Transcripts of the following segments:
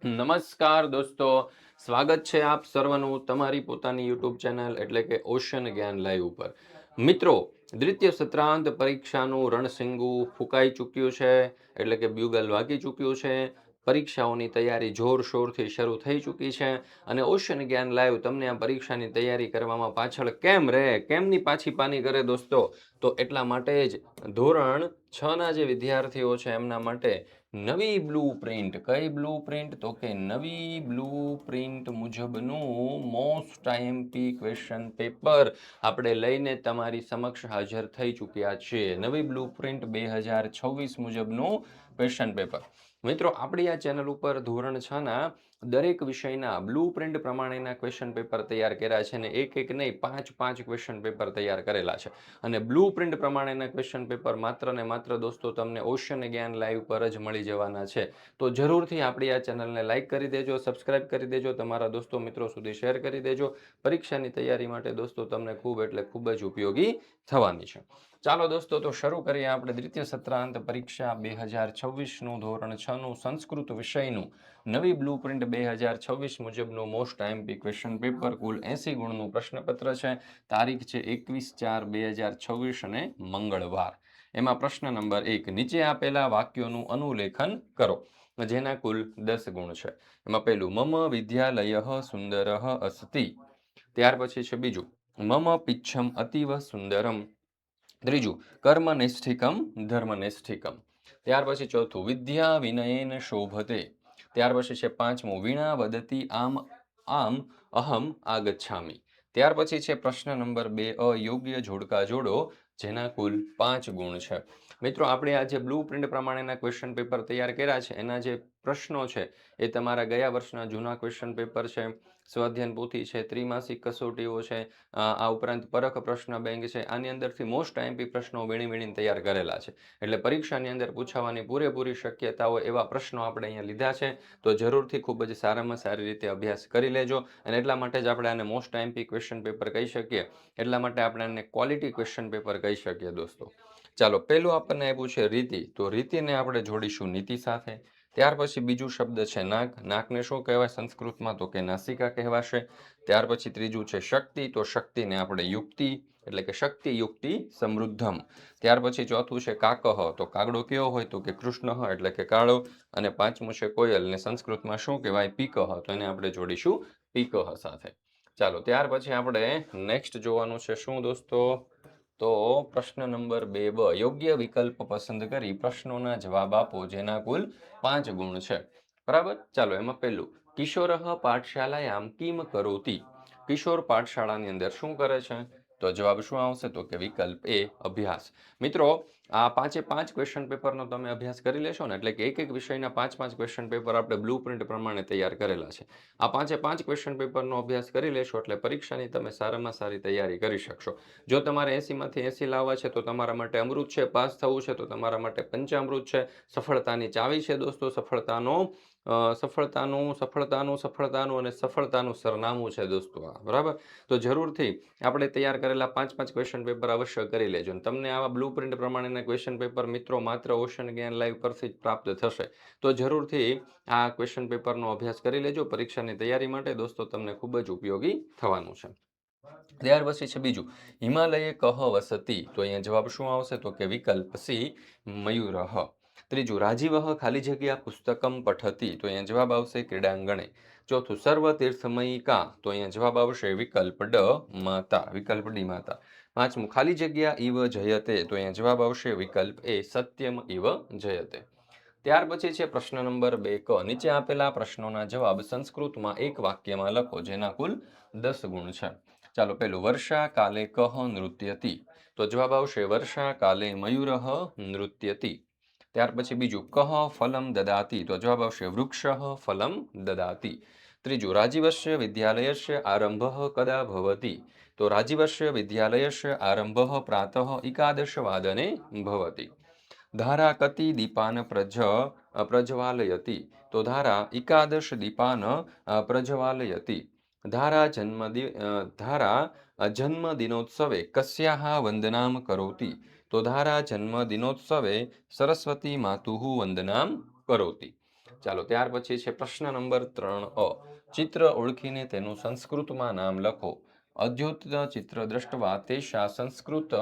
નમસ્કાર દોસ્તો, સ્વાગત છે આપ સર્વનું તમારી પોતાની યુટ્યુબ ચેનલ એટલે કે ઓશન જ્ઞાન લાઈવ ઉપર. મિત્રો, દ્વિતીય સત્રાંત પરીક્ષાનું રણસિંગું ફૂંકાઈ ચૂક્યું છે, એટલે કે બ્યુગલ વાગી ચૂક્યું છે. પરીક્ષાઓની તૈયારી જોરશોરથી શરૂ થઈ ચૂકી છે અને ઓશન જ્ઞાન લાઈવ તમને આ પરીક્ષાની તૈયારી કરવામાં પાછળ કેમ રહે, કેમની પાછી પાની કરે દોસ્તો? તો એટલા માટે જ ધોરણ 6 ના જે વિદ્યાર્થીઓ છે એમના માટે નવી બ્લુ પ્રિન્ટ. કઈ બ્લુ પ્રિન્ટ? તો કે નવી બ્લુ પ્રિન્ટ મુજબનું મોસ્ટ આઈએમપી ક્વેશ્ચન પેપર આપણે લઈને તમારી સમક્ષ હાજર થઈ ચૂક્યા છીએ. નવી બ્લુ પ્રિન્ટ 2026 મુજબનું ક્વેશ્ચન પેપર. મિત્રો, આપણી આ ચેનલ ઉપર ધોરણ 6 ના દરેક વિષયના બ્લુ પ્રિન્ટ પ્રમાણેના ક્વેશ્ચન પેપર તૈયાર કર્યા છે અને એક નહીં પાંચ ક્વેશ્ચન પેપર તૈયાર કરેલા છે. અને બ્લુ પ્રિન્ટ પ્રમાણેના ક્વેશ્ચન પેપર માત્ર ને માત્ર દોસ્તો તમને ઓશન જ્ઞાન લાઈવ પર જ મળી જવાના છે. તો જરૂરથી આપણી આ ચેનલને લાઈક કરી દેજો, સબસ્ક્રાઇબ કરી દેજો, તમારા દોસ્તો મિત્રો સુધી શેર કરી દેજો. પરીક્ષાની તૈયારી માટે દોસ્તો તમને ખૂબ એટલે ખૂબ જ ઉપયોગી થવાની છે. ચાલો દોસ્તો, તો શરૂ કરીએ આપણે દ્વિતીય સત્રાંત પરીક્ષા 2026નું ધોરણ 6નું સંસ્કૃત વિષયનું નવી બ્લુ પ્રિન્ટ 2026 મુજબનું મોસ્ટ આઈએમપી ક્વેશ્ચન પેપર. કુલ 80 ગુણનું પ્રશ્નપત્ર છે. તારીખ છે 21/4/2026 અને મંગળવાર. એમાં પ્રશ્ન નંબર 1, નીચે આપેલા વાક્યોનું અનુલેખન કરો, જેના કુલ 10 ગુણ છે. એમાં પહેલું, મમ વિદ્યાલય સુંદર અસ્તિ. ત્યાર પછી છે બીજું, મમ પિચ્છમ અતીવ સુંદરમ. ત્રીજું, કર્મનિષ્ઠિકમ ધર્મનિષ્ઠિકમ. ત્યાર પછી ચોથું, વિદ્યા વિનયેન શોભતે. ત્યાર પછી છે પાંચમું, વીણા વદતી આમ આમ અહમ આગચ્છામિ. ત્યાર પછી છે પ્રશ્ન નંબર 2, અયોગ્ય જોડકા જોડો, જેના કુલ 5 ગુણ છે. મિત્રો, આપણે આ જે બ્લુ પ્રિન્ટ પ્રમાણેના ક્વેશ્ચન પેપર તૈયાર કર્યા છે એના જે પ્રશ્નો છે એ તમારા ગયા વર્ષના જૂના ક્વેશ્ચન પેપર છે, સ્વાધ્યાયન પોથી છે, ત્રિમાસિક કસોટીઓ છે, આ ઉપરાંત પરખ પ્રશ્ન બેંક છે. આની અંદરથી મોસ્ટ આઈએમપી પ્રશ્નો વીણીને તૈયાર કરેલા છે. એટલે પરીક્ષાની અંદર પૂછાવાની પૂરેપૂરી શક્યતાઓ એવા પ્રશ્નો આપણે અહીંયા લીધા છે. તો જરૂરથી ખૂબ જ સારામાં સારી રીતે અભ્યાસ કરી લેજો. અને એટલા માટે જ આપણે આને મોસ્ટ આઈએમપી ક્વેશ્ચન પેપર કહી શકીએ. એટલા માટે આપણે આને ક્વોલિટી ક્વેશ્ચન પેપર કહી શકીએ દોસ્તો. ચાલો, પહેલું આપણને આપ્યું છે રીતિ. તો રીતિને આપણે જોડીશું નીતિ સાથે. ત્યાર પછી બીજું શબ્દ છે નાક. નાકને શું કહેવાય સંસ્કૃતમાં? તો કે નાસિકા કહેવાશે. ત્યાર પછી ત્રીજું છે શક્તિ. તો શક્તિને આપણે યુક્તિ એટલે કે શક્તિ યુક્તિ સમૃદ્ધમ. ત્યાર પછી ચોથું છે કાકહ. તો કાગડો કેવો હોય? તો કે કૃષ્ણ એટલે કે કાળો. અને પાંચમું છે કોયલ, ને સંસ્કૃતમાં શું કહેવાય? પીકહ. તો એને આપણે જોડીશું પીકહ સાથે. ચાલો, ત્યાર પછી આપણે નેક્સ્ટ જોવાનું છે શું દોસ્તો? તો પ્રશ્ન નંબર 2બ, યોગ્ય વિકલ્પ પસંદ કરી પ્રશ્નોના જવાબ આપો, જેના કુલ 5 ગુણ છે. બરાબર. ચાલો, એમાં પહેલું, કિશોરઃ પાઠશાલાયામ કિમ કરોતિ. કિશોર પાઠશાળાની અંદર શું કરે છે? તો જવાબ શું આવશે? તો કે વિકલ્પ એ, અભ્યાસ. મિત્રો, આ 5 ક્વેશ્ચન પેપરનો તમે અભ્યાસ કરી લેશો ને, એટલે કે એક વિષયના 5 ક્વેશ્ચન પેપર આપણે બ્લુ પ્રિન્ટ પ્રમાણે તૈયાર કરેલા છે. આ 5 ક્વેશ્ચન પેપરનો અભ્યાસ કરી લેશો એટલે પરીક્ષાની તમે સારામાં સારી તૈયારી કરી શકશો. જો તમારે 80માંથી 80 લાવવા છે તો તમારા માટે અમૃત છે, પાસ થવું છે તો તમારા માટે પંચામૃત છે. સફળતાની ચાવી છે દોસ્તો, સફળતાનું અને સફળતાનું સરનામું છે દોસ્તો આ. બરાબર. તો જરૂરથી આપણે તૈયાર કરેલા 5 ક્વેશ્ચન પેપર અવશ્ય કરી લેજો. તમને આવા બ્લુ પ્રિન્ટ પ્રમાણેના ક્વેશ્ચન પેપર મિત્રો માત્ર ઓશન જ્ઞાન લાઈવ પરથી જ પ્રાપ્ત થશે. તો જરૂરથી આ ક્વેશ્ચન પેપરનો અભ્યાસ કરી લેજો. પરીક્ષાની તૈયારી માટે દોસ્તો તમને ખૂબ જ ઉપયોગી થવાનું છે. ત્યાર પછી છે બીજું, હિમાલયે કહ વસતી. તો અહીંયા જવાબ શું આવશે? તો કે વિકલ્પ સી, મયુરઃ. ત્રીજું, રાજીવઃ ખાલી જગ્યા પુસ્તકમ પઠતી. તો અહીંયા જવાબ આવશે ક્રીડાંગણે. ચોથું, સર્વ તીર્થમયી કા. તો અહીંયા જવાબ આવશે વિકલ્પ માતા, વિકલ્પ ડી માતા. પાંચમું, ખાલી જગ્યા ઇવ જયતે. તો અહીંયા જવાબ આવશે વિકલ્પ એ, સત્યમ ઇવ જયતે. ત્યાર પછી છે પ્રશ્ન નંબર 2ક. નીચે આપેલા પ્રશ્નોના જવાબ સંસ્કૃતમાં એક વાક્યમાં લખો, જેના કુલ 10 ગુણ છે. ચાલો, પહેલું, વર્ષા કાલે કહ નૃત્યતિ. તો જવાબ આવશે વર્ષા કાલે મયુરઃ નૃત્યતિ. ત્યાર પછી બીજું, કહ ફલમ દદાતિ. તો જવાબ આવશે વૃક્ષઃ ફલમ દદાતિ. ત્રીજું, રાજીવસ્ય વિદ્યાલયસ્ય આરંભઃ કદા ભવતિ. તો રાજીવસ્ય વિદ્યાલયસ્ય આરંભઃ પ્રાતઃ 11 વાદને ભવતિ. ધારા કતિ દીપાન પ્રજ્વાલયતિ. તો ધારા 11 દીપાન પ્રજ્વાલયતિ. ધારા જન્મદિનોત્સવે કસ્યાઃ વંદનામ કરોતિ. તો ધારા જન્મદિનોત્સવે સરસ્વતી માતુઃ વંદનામ કરોતિ. ચાલો ત્યાર પછી છે પ્રશ્ન નંબર 3 ચિત્ર ઓળખીને તેનું સંસ્કૃતમાં નામ લખો. અદ્યોત ચિત્ર દ્રષ્ટવા તેષા સંસ્કૃત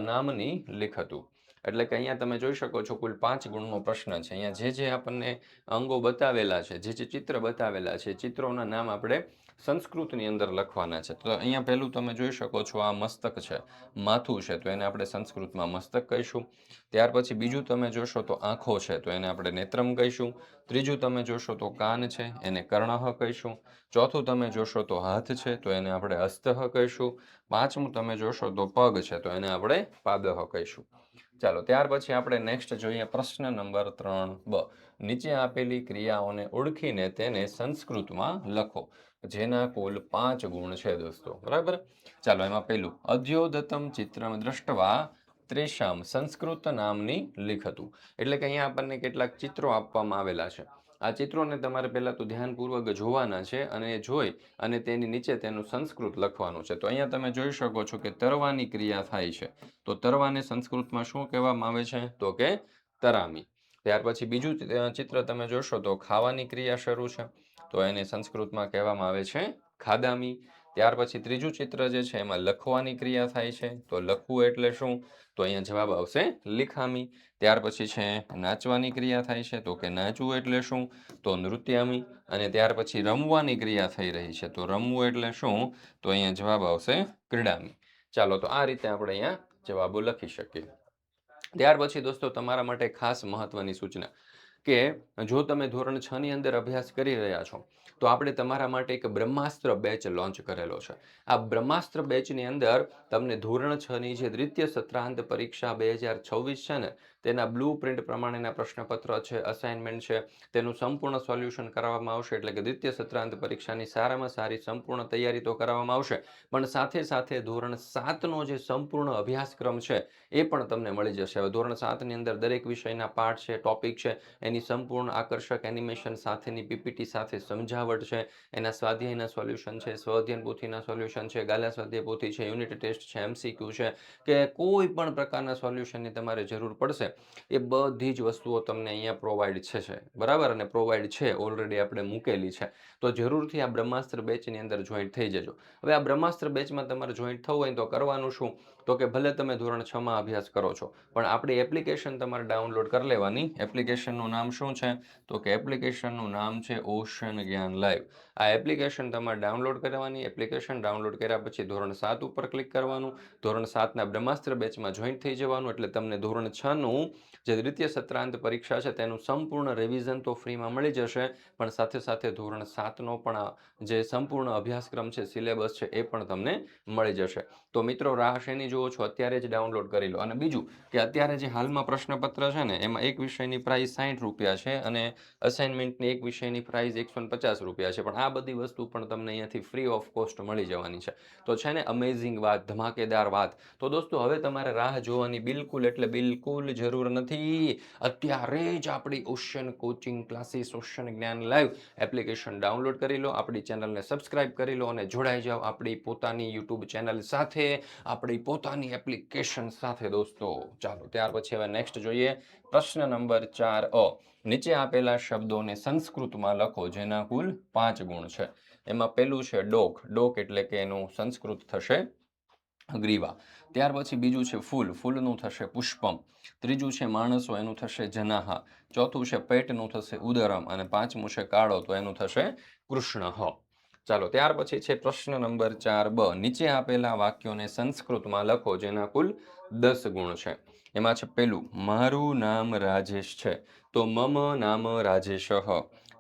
નામની લિખતું. એટલે કે અહીંયા તમે જોઈ શકો છો કુલ 5 ગુણનો પ્રશ્ન છે. અહીંયા જે આપણને અંગો બતાવેલા છે, જે ચિત્ર બતાવેલા છે, ચિત્રોના નામ આપણે સંસ્કૃતની અંદર લખવાના છે. તો અહીંયા પહેલું તમે જોઈ શકો છો આ મસ્તક છે, માથું છે, તો એને આપણે સંસ્કૃતમાં મસ્તક કહીશું. ત્યાર પછી બીજું તમે જોશો તો આંખો છે, તો એને આપણે નેત્રમ કહીશું. ત્રીજું તમે જોશો તો કાન છે, એને કર્ણઃ કહીશું. ચોથું તમે જોશો તો હાથ છે, તો એને આપણે હસ્તઃ કહીશું. પાંચમું તમે જોશો તો પગ છે, તો એને આપણે પાદઃ કહીશું. ચાલો ત્યાર પછી આપણે નેક્સ્ટ જોઈએ પ્રશ્ન નંબર 3 નીચે આપેલી ક્રિયાઓને ઓળખીને તેને સંસ્કૃતમાં લખો, જેના કુલ 5 ગુણ છે દોસ્તો. બરાબર. ચાલો એમાં પહેલું અધ્યોદતમ ચિત્રમ દ્રષ્ટવા ત્રેષામ સંસ્કૃત નામની લિખતું. એટલે કે અહીંયા આપણને કેટલાક ચિત્રો આપવામાં આવેલા છે. આ ચિત્રોને તમારે પહેલાં તો ધ્યાનપૂર્વક જોવાના છે અને જોઈ અને તેની નીચે તેનું સંસ્કૃત લખવાનું છે. તો અહીંયા તમે જોઈ શકો છો કે તરવાની ક્રિયા થાય છે. તો તરવાને સંસ્કૃતમાં શું કહેવામાં આવે છે? તો કે તરામી. ત્યાર પછી બીજું ચિત્ર તમે જોશો તો ખાવાની ક્રિયા શરૂ છે, તો એને સંસ્કૃતમાં કહેવામાં આવે છે ખાદામી. ત્યાર પછી ત્રીજું ચિત્ર જે છે એમાં લખવાની ક્રિયા થાય છે, તો લખવું એટલે શું? તો અહીંયા જવાબ આવશે લિખામી. ત્યાર પછી છે નાચવાની ક્રિયા થાય છે, તો કે નાચવું એટલે શું? તો નૃત્યામી. અને ત્યાર પછી રમવાની ક્રિયા થઈ રહી છે, તો રમવું એટલે શું? તો અહીંયા જવાબ આવશે ક્રીડામી. ચાલો તો આ રીતે આપણે અહીંયા જવાબો લખી શકીએ. ત્યાર પછી દોસ્તો તમારા માટે ખાસ મહત્વની સૂચના કે જો તમે ધોરણ 6 ની અંદર અભ્યાસ કરી રહ્યા છો તો આપણે તમારા માટે એક બ્રહ્માસ્ત્ર બેચ લોન્ચ કરેલો છે. આ બ્રહ્માસ્ત્ર બેચની અંદર તમને ધોરણ 6 ની જે દ્વિતીય સત્રાંત પરીક્ષા 2026 છે ને તેના બ્લુ પ્રિન્ટ પ્રમાણેના પ્રશ્નપત્ર છે, અસાઇનમેન્ટ છે, તેનું સંપૂર્ણ સોલ્યુશન કરવામાં આવશે. એટલે કે દ્વિતીય સત્રાંત પરીક્ષાની સારામાં સારી સંપૂર્ણ તૈયારી તો કરવામાં આવશે, પણ સાથે સાથે ધોરણ 7નો જે સંપૂર્ણ અભ્યાસક્રમ છે એ પણ તમને મળી જશે. હવે ધોરણ 7ની અંદર દરેક વિષયના પાઠ છે, ટોપિક છે, એની સંપૂર્ણ આકર્ષક એનિમેશન સાથેની પીપીટી સાથે સમજાવટ છે, એના સ્વાધ્યાયના સોલ્યુશન છે, સ્વઅધ્યયન પોથીના સોલ્યુશન છે, ગાલા સ્વાધ્યાય પોથી છે, યુનિટ ટેસ્ટ છે, એમસીક્યુ છે, કે કોઈ પણ પ્રકારના સોલ્યુશનની તમારે જરૂર પડશે એ બધી જ વસ્તુઓ તમને અહીંયા પ્રોવાઈડ છે. બરાબર. અને પ્રોવાઈડ છે ઓલરેડી આપણે મૂકેલી છે. તો જરૂરથી આ બ્રહ્માસ્ત્ર બેચની અંદર જોઈન્ટ થઈ જજો. હવે આ બ્રહ્માસ્ત્ર બેચમાં તમારે જોઈન્ટ થવું હોય તો કરવાનું શું? તો કે ભલે તમે ધોરણ 6માં અભ્યાસ કરો છો, પણ આપણી એપ્લિકેશન તમારે ડાઉનલોડ કરી લેવાની. એપ્લિકેશનનું નામ શું છે? તો કે એપ્લિકેશનનું નામ છે ઓશન જ્ઞાન લાઈવ. આ એપ્લિકેશન તમારે ડાઉનલોડ કરવાની. એપ્લિકેશન ડાઉનલોડ કર્યા પછી ધોરણ 7 ઉપર ક્લિક કરવાનું. ધોરણ 7ના બ્રહ્માસ્ત્ર બેચમાં જોઈન્ટ થઈ જવાનું. એટલે તમને ધોરણ 6નું જે દ્વિતીય સત્રાંત પરીક્ષા છે તેનું સંપૂર્ણ રિવિઝન તો ફ્રીમાં મળી જશે, પણ સાથે સાથે ધોરણ 7નો પણ જે સંપૂર્ણ અભ્યાસક્રમ છે, સિલેબસ છે, એ પણ તમને મળી જશે. તો મિત્રો રાહ શેની જુઓ છો? અત્યારે જ ડાઉનલોડ કરી લો. અને બીજું કે અત્યારે જે હાલમાં પ્રશ્નપત્ર છે ને એમાં એક વિષયની પ્રાઇસ 60 રૂપિયા છે અને અસાઇનમેન્ટની એક વિષયની પ્રાઇસ 150 રૂપિયા છે. પણ આ બધી વસ્તુ પણ તમને અહીંયાથી ફ્રી ઓફ કોસ્ટ મળી જવાની છે. તો છે ને અમેઝિંગ વાત, ધમાકેદાર વાત. તો દોસ્તો હવે તમારે રાહ જોવાની બિલકુલ એટલે બિલકુલ જરૂર નથી. અત્યારે જ આપણી ઓશન કોચિંગ ક્લાસીસ, ઓશન જ્ઞાન લાઈવ એપ્લિકેશન ડાઉનલોડ કરી લો, આપણી ચેનલને સબસ્ક્રાઇબ કરી લો અને જોડાઈ જાઓ આપણી પોતાની યુટ્યુબ ચેનલ સાથે, આપણી પોતાની એપ્લિકેશન સાથે દોસ્તો. ચાલો ત્યાર પછી હવે નેક્સ્ટ જોઈએ પ્રશ્ન નંબર 4 નીચે આપેલા શબ્દોને સંસ્કૃતમાં લખો, જેના કુલ 5 ગુણ છે. એમાં પહેલું છે ડોક. ડોક એટલે કે એનું સંસ્કૃત થશે ગ્રીવા. ત્યાર પછી બીજું છે ફૂલ. ફૂલનું થશે પુષ્પમ. ત્રીજું છે માણસો, એનું થશે જનાહા. ચોથું છે પેટનું થશે ઉદરમ. અને પાંચમું છે કાળો, તો એનું થશે કૃષ્ણ. ચાલો ત્યાર પછી છે પ્રશ્ન નંબર 4 નીચે આપેલા વાક્યોને સંસ્કૃતમાં લખો, જેના કુલ 10 ગુણ છે. એમાં છે પેલું મારું નામ રાજેશ છે, તો મમ નામ રાજેશ.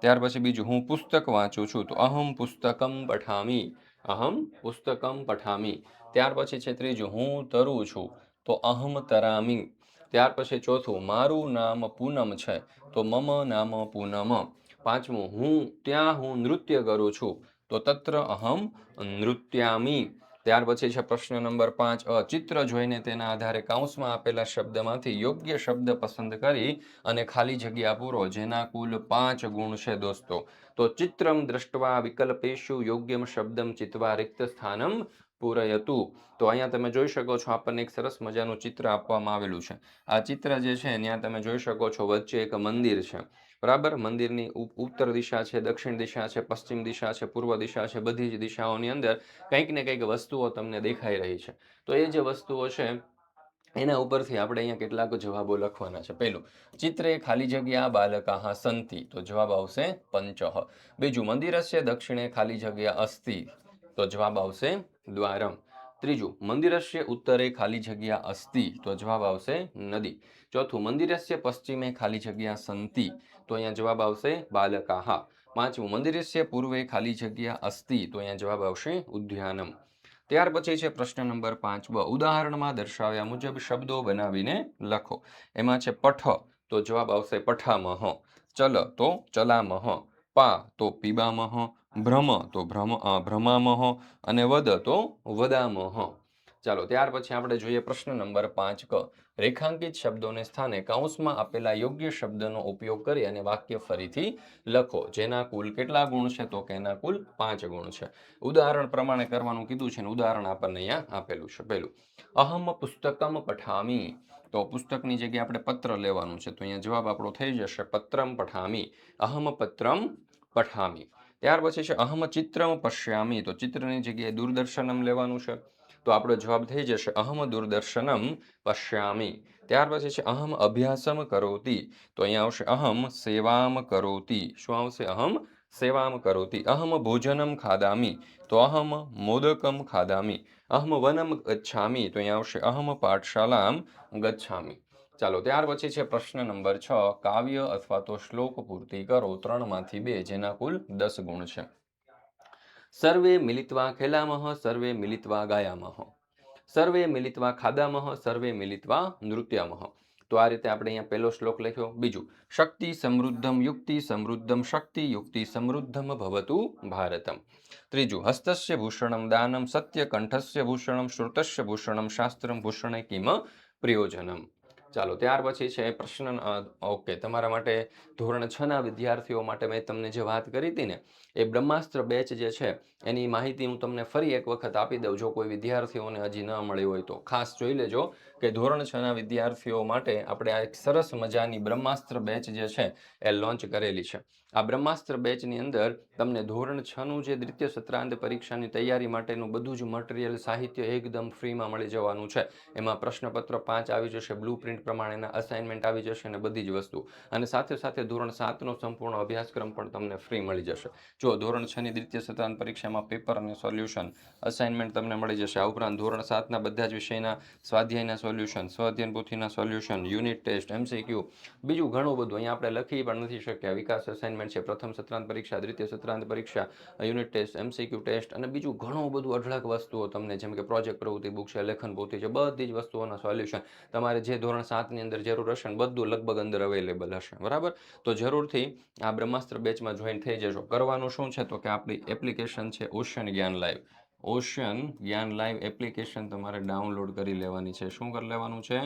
ત્યાર પછી બીજું હું પુસ્તક વાંચું છું, તો અહમ પુસ્તકમ પઠામી. અહમ પુસ્તકમ પઠામી. ત્યાર પછી છે ત્રીજું હું તરું છું, તો અહમ તરામી. ત્યાર પછી ચોથું મારું નામ પૂનમ છે, તો મમ નામ પૂનમ. પાંચમું હું નૃત્ય કરું છું, તો તત્ર અહમ નૃત્યામી. ત્યાર પછી છે પ્રશ્ન નંબર 5 ચિત્ર જોઈને તેના આધારે કૌંસમાં આપેલા શબ્દમાંથી યોગ્ય શબ્દ પસંદ કરી અને ખાલી જગ્યા પૂરો, જેના કુલ 5 ગુણ છે દોસ્તો. તો ચિત્રમ દ્રષ્ટવા વિકલ્પેશુ યોગ્યમ શબ્દમ ચિત્વા રિક્ત સ્થાનમ પૂરયતુ. તો અહીંયા તમે જોઈ શકો છો આપણને એક સરસ મજાનું ચિત્ર આપવામાં આવેલું છે. આ ચિત્ર જે છે ત્યાં તમે જોઈ શકો છો વચ્ચે એક મંદિર છે. બરાબર. મંદિરની ઉત્તર દિશા છે, દક્ષિણ દિશા છે, પશ્ચિમ દિશા છે, પૂર્વ દિશા છે, બધી જ દિશાઓની અંદર કંઈક ને કંઈક વસ્તુઓ તમને દેખાઈ રહી છે. તો એ જે વસ્તુઓ છે એના ઉપરથી આપણે અહીંયા કેટલાક જવાબો લખવાના છે. પહેલું, ચિત્રે ખાલી જગ્યા બાલકાઃ સંતિ, તો જવાબ આવશે પંચઃ. બીજું, મંદિરસ્ય દક્ષિણે ખાલી જગ્યા અસ્તિ, તો જવાબ આવશે દ્વારમ. ત્રીજું, મંદિરસ્ય ઉત્તરે ખાલી જગ્યા અસ્તિ, તો જવાબ આવશે નદી. ચોથું, મંદિરસ્ય પશ્ચિમે ખાલી જગ્યા સંતિ, તો અહીંયા જવાબ આવશે બાલકાઃ. પાંચમું, મંદિરસ્ય પૂર્વે ખાલી જગ્યા અસ્તિ, તો અહીંયા જવાબ આવશે ઉદ્યાનમ. ત્યાર પછી છે પ્રશ્ન નંબર 5બ. ઉદાહરણમાં દર્શાવ્યા મુજબ શબ્દો બનાવીને લખો. એમાં છે પઠ, તો જવાબ આવશે પઠામહ. ચલ, તો ચલામહ. પા, તો પીબામહ. ભ્રમ, તો ભ્રમામહ. અને વદ, તો વદામહ. ચાલો, ત્યાર પછી આપણે જોઈએ પ્રશ્ન નંબર 5ક. રેખાંકિત શબ્દોને સ્થાને કૌંસમાં આપેલા યોગ્ય શબ્દનો ઉપયોગ કરી અને વાક્ય ફરીથી લખો. જેના કુલ કેટલા ગુણ છે? તો કે એના કુલ 5 ગુણ છે. ઉદાહરણ પ્રમાણે કરવાનું કીધું છે ને ઉદાહરણ આપણને અહીંયા આપેલું છે. પહેલું, અહમ પુસ્તકમ પઠામી, તો પુસ્તકની જગ્યાએ આપણે પત્ર લેવાનું છે, તો અહીંયા જવાબ આપણો થઈ જશે પત્રમ પઠામી. અહમ પત્રમ પઠામી. ત્યાર પછી છે અહમ ચિત્રમ પશ્યામી, તો ચિત્રની જગ્યાએ દૂરદર્શનમ લેવાનું છે, તો આપણો જવાબ થઈ જશે અહમ દૂરદર્શનમ પશ્યામી. ત્યાર પછી છે અહમ અભ્યાસમ કરોતિ, તો અહીંયા આવશે અહમ સેવામ કરોતિ. શું આવશે? અહમ સેવામ કરોતિ. અહમ ભોજનમ ખાદામી, તો અહમ મોદકમ ખાદામી. અહમ વનમ ગચ્છામી, તો અહીંયા આવશે અહમ પાઠશાલામ ગચ્છામી. ચાલો, ત્યાર પછી છે પ્રશ્ન નંબર 6. કાવ્ય અથવા તો શ્લોક પૂર્તિ કરો 3માંથી 2, જેના કુલ 10 ગુણ છે. સર્વે મિલિત્વા ખેલામઃ, સર્વે મિલિત્વા ગાયામઃ, સર્વે મિલિત્વા ખાદામઃ, સર્વે મિલિત્વા નૃત્યામઃ. તો આ રીતે આપણે અહીંયા પહેલો શ્લોક લખ્યો. બીજું, શક્તિ સમૃદ્ધમ યુક્તિ સમૃદ્ધમ શક્તિ યુક્તિ સમૃદ્ધમ ભવતુ ભારતમ. ત્રીજું, હસ્તસ્ય ભૂષણમ દાનમ સત્ય કંઠસ્ય ભૂષણમ શ્રુતસ્ય ભૂષણમ શાસ્ત્રમ ભૂષણે કિમ પ્રયોજનમ. ચાલો, ત્યાર પછી છે પ્રશ્ન. ઓકે, તમારા માટે ધોરણ 6ના વિદ્યાર્થીઓ માટે મેં તમને જે વાત કરી હતી ને, એ બ્રહ્માસ્ત્ર બેચ જે છે એની માહિતી હું તમને ફરી એક વખત આપી દઉં. જો કોઈ વિદ્યાર્થીઓને હજી ન મળી હોય તો ખાસ જોઈ લેજો કે ધોરણ 6ના વિદ્યાર્થીઓ માટે આપણે આ એક સરસ મજાની બ્રહ્માસ્ત્ર બેચ જે છે એ લોન્ચ કરેલી છે. આ બ્રહ્માસ્ત્ર બેચની અંદર તમને ધોરણ 6નું જે દ્વિતીય સત્રાંત પરીક્ષાની તૈયારી માટેનું બધું જ મટીરિયલ સાહિત્ય એકદમ ફ્રીમાં મળી જવાનું છે. એમાં પ્રશ્નપત્ર 5 આવી જશે, બ્લુ પ્રિન્ટ પ્રમાણેના અસાઇનમેન્ટ આવી જશે અને બધી જ વસ્તુ. અને સાથે સાથે ધોરણ 7નો સંપૂર્ણ અભ્યાસક્રમ પણ તમને ફ્રી મળી જશે. જો ધોરણ 6ની દ્વિતીય સત્રાંત પરીક્ષામાં પેપર અને સોલ્યુશન અસાઇનમેન્ટ તમને મળી જશે. આ ઉપરાંત ધોરણ 7ના બધા જ વિષયના સ્વાધ્યાયના સોલ્યુશન, સ્વાધ્યાયન પોથીના સોલ્યુશન, યુનિટ ટેસ્ટ, MCQ, બીજું ઘણું બધું અહીંયા આપણે લખી પણ નથી શક્યા. વિકાસ અસાઇનમેન્ટ છે, પ્રથમ સત્રાંત પરીક્ષા, દ્વિતીય સત્રાંત પરીક્ષા, યુનિટ ટેસ્ટ, MCQ ટેસ્ટ અને બીજું ઘણું બધું અઢળક વસ્તુઓ તમને, જેમ કે પ્રોજેક્ટ પ્રવૃત્તિ બુક છે, લેખન પોથી છે, બધી જ વસ્તુઓના સોલ્યુશન તમારે જે ધોરણ 7ની અંદર જરૂર હશે ને બધું લગભગ અંદર અવેલેબલ હશે. બરાબર. તો જરૂરથી આ બ્રહ્માસ્ત્ર બેચમાં જોઈન થઈ જજો. કરવાનું શું છે તો કે આપણી એપ્લિકેશન છે ઓશન જ્ઞાન લાઈવ. ઓશન જ્ઞાન લાઈવ એપ્લિકેશન તમારે ડાઉનલોડ કરી લેવાની છે. શું કરી લેવાનું છે?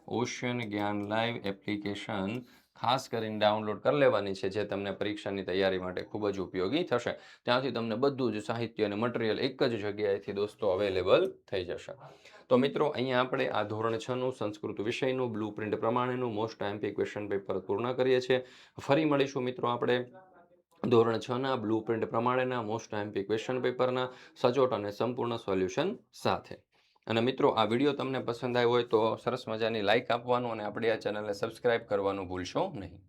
ઓશન જ્ઞાન લાઈવ એપ્લિકેશન ખાસ કરીને ડાઉનલોડ કરી લેવાની છે, જે તમને પરીક્ષાની તૈયારી માટે ખૂબ જ ઉપયોગી થશે. ત્યાંથી તમને બધું જ સાહિત્ય અને મટીરિયલ એક જ જગ્યાએથી દોસ્તો અવેલેબલ થઈ જશે. તો મિત્રો, અહીંયા આપણે આ ધોરણ 6નું સંસ્કૃત વિષયનું બ્લુ પ્રિન્ટ પ્રમાણેનું મોસ્ટ આઈએમપી ક્વેશ્ચન પેપર પૂર્ણ કરીએ છીએ. ફરી મળીશું મિત્રો આપણે ધોરણ 6ના બ્લુ પ્રિન્ટ પ્રમાણેના મોસ્ટ આઈએમપી ક્વેશ્ચન પેપરના સચોટ અને સંપૂર્ણ સોલ્યુશન સાથે. અને મિત્રો, આ વિડીયો તમને પસંદ આવ્યો હોય તો સરસ મજાની લાઇક આપવાનું અને આપણી આ ચેનલને સબસ્ક્રાઇબ કરવાનું ભૂલશો નહીં.